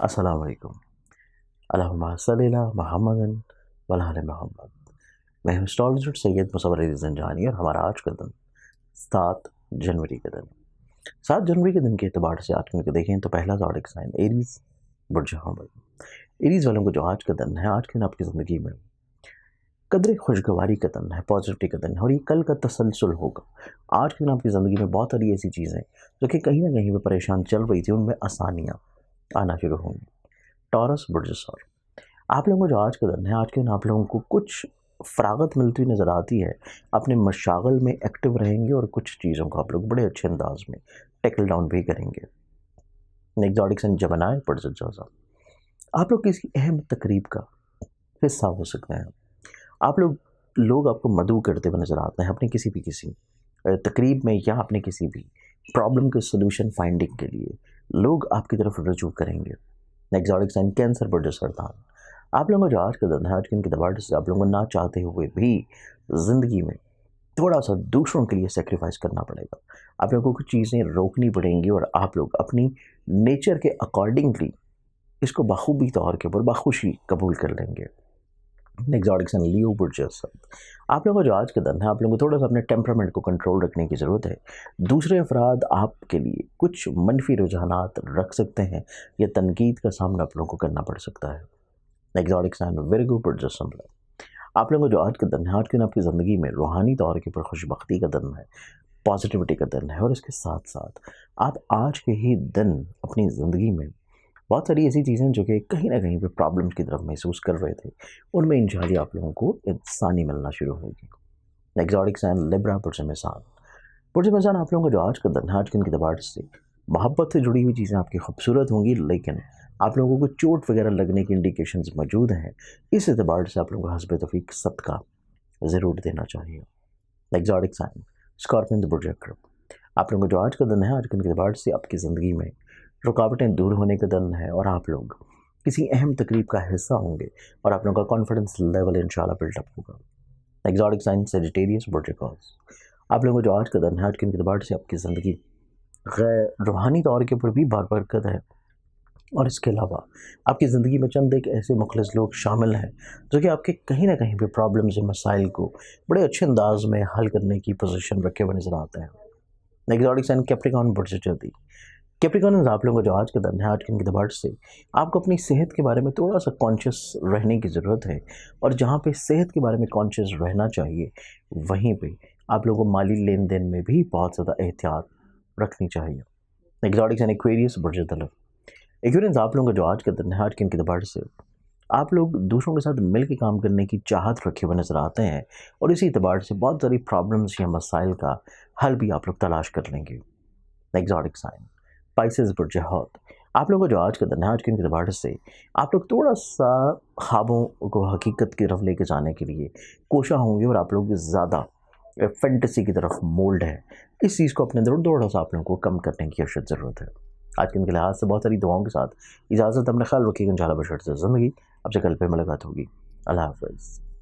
अस्सलाम वालेकुम। अल्लाहुम्मा सल्ली अला मुहम्मदिन व अला आलि मुहम्मद। मैं हूँ एस्ट्रोलॉजर सैयद मुसव्वर अली ज़ंजानी और हमारा आज का दिन 7 जनवरी का दिन। 7 जनवरी के दिन के एतबार से आज को देखें तो पहला ज़ोडिक साइन एरीज़ बुर्ज हमल। एरीज़ वालों को जो आज का दिन है, आज के दिन आपकी ज़िंदगी में कदर खुशगवारी का दिन है, पॉजिटिविटी का दिन है और ये कल का तसलसल होगा। आज के दिन आपकी ज़िंदगी में बहुत सारी ऐसी चीज़ें जो कि कहीं न कहीं पे परेशान चल रही थी, उनमें आसानियाँ आना शुरू होंगी। टॉरस बुर्ज सौर, आप लोगों को जो आज का दिन है, आज के दिन आप लोगों को कुछ फ़रागत मिलती हुई नज़र आती है। अपने मशागल में एक्टिव रहेंगे और कुछ चीज़ों को आप लोग बड़े अच्छे अंदाज में टैकल डाउन भी करेंगे। एक्सोटिक सन जमनाय बुर्ज जोज़ा, आप लोग किसी अहम तकरीब का हिस्सा हो सकते हैं। आप लोग आपको मदऊ करते हुए नज़र आते हैं अपने किसी तकरीब में या अपने किसी भी प्रॉब्लम के सॉल्यूशन फाइंडिंग के लिए लोग आपकी तरफ रुजू करेंगे। एक्सोटिक साइन कैंसर बुर्ज सरदार, आप लोगों का जो आज का दिन है, आज के दिन की दबाव से आप लोगों को ना चाहते हुए भी ज़िंदगी में थोड़ा सा दूसरों के लिए सेक्रीफाइस करना पड़ेगा। आप लोगों को कुछ चीज़ें रोकनी पड़ेंगी और आप लोग अपनी नेचर के अकॉर्डिंगली इसको बखूबी तौर के ऊपर बखुशी कबूल कर लेंगे। एक्सोटिक सन लियो बुर्ज असद, आप लोगों का जो आज का दिन है, आप लोगों को थोड़ा सा अपने टेम्परामेंट को कंट्रोल रखने की ज़रूरत है। दूसरे अफराद आपके लिए कुछ मनफी रुझानात रख सकते हैं या तनकीद का सामना आप लोगों को करना पड़ सकता है। एक्सोटिक साइन विर्गो बुर्ज सिंबल, आप लोगों को जो आज का दिन है, आज के दिन आपकी ज़िंदगी में रूहानी तौर के ऊपर खुशबख्ती का दिन है, पॉजिटिविटी का दिन है और इसके साथ साथ आप आज के ही दिन अपनी ज़िंदगी में बहुत सारी ऐसी चीज़ें जो कि कहीं ना कहीं पे प्रॉब्लम्स की तरफ महसूस कर रहे थे, उनमें इंशाल्लाह आप लोगों को इंसानी मिलना शुरू होगी। एक्सोटिक साइन लिब्रा बुर्ज मिसान, बुर्ज मिसान आप लोगों का जो आज का दिन है, आज के दिन की दबाव से मोहब्बत से जुड़ी हुई चीज़ें आपकी खूबसूरत होंगी, लेकिन आप लोगों को चोट वगैरह लगने की इंडिकेशंस मौजूद हैं। इस एतबार से आप लोगों को हस्ब तौफीक सदका ज़रूर देना चाहिए। एक्सोटिक साइन स्कॉर्पियन बुर्ज अक्रब, आप लोगों को जो आज का दिन है, आज के दिन की दबाव से आपकी ज़िंदगी में रुकावटें दूर होने का दिन है और आप लोग किसी अहम तकरीब का हिस्सा होंगे और आप लोगों का कॉन्फिडेंस लेवल इंशाल्लाह बिल्डअप होगा। एक्सोटिक साइन सेजिटेरियस बुर्ज कॉस, आप लोगों को जो आज का दिन है, आज के दिन की दबाव से आपकी ज़िंदगी गैर रूहानी तौर के ऊपर भी बरकत है और इसके अलावा आपकी ज़िंदगी में चंद एक ऐसे मुखलिस लोग शामिल हैं जो कि आपके कहीं ना कहीं पे प्रॉब्लम्स और मसाइल को बड़े अच्छे अंदाज में हल करने की पोजीशन रखे हुए नजर आते हैं। एक्सोटिक साइन कैप्रिकॉर्न बुर्ज जल्दी, कैप्रिकॉर्न आप लोगों को जो आज का दिन है, आज के दिन की दबाव से आपको अपनी सेहत के बारे में थोड़ा सा कॉन्शियस रहने की ज़रूरत है और जहाँ पे सेहत के बारे में कॉन्शियस रहना चाहिए, वहीं पे आप लोगों को माली लेन देन में भी बहुत ज़्यादा एहतियात रखनी चाहिए। एक्सोटिक साइन एक्वेरियस बुर्ज तलफ, एक्वेरियंस आप लोगों का जो आज का दिन है, आज के दिन की दबाव से आप लोग दूसरों के साथ मिल के काम करने की चाहत रखे हुए नज़र आते हैं और इसी एतबार से बहुत सारी प्रॉब्लम्स या मसाइल का हल भी आप लोग तलाश कर लेंगे। एक्सोटिक साइन पाइसेस बुर्ज हौत, आप लोगों को जो आज का दिन है, आज के दिन की दबाव से आप लोग थोड़ा सा ख्वाबों को हकीकत की तरफ लेके जाने के लिए कोशा होंगे और आप लोग ज़्यादा फैंटेसी की तरफ मोल्ड है। इस चीज़ को अपने अंदर थोड़ा सा आप लोगों को कम करने की अवश्य ज़रूरत है। आज के दिन के लिहाज से बहुत सारी दुआओं के साथ इजाज़त, अपने ख्याल रखिएगा। इंशाल्लाह बशर्ते ज़िंदगी, आपसे कल पे मुलाकात होगी। अल्लाह हाफ़िज़।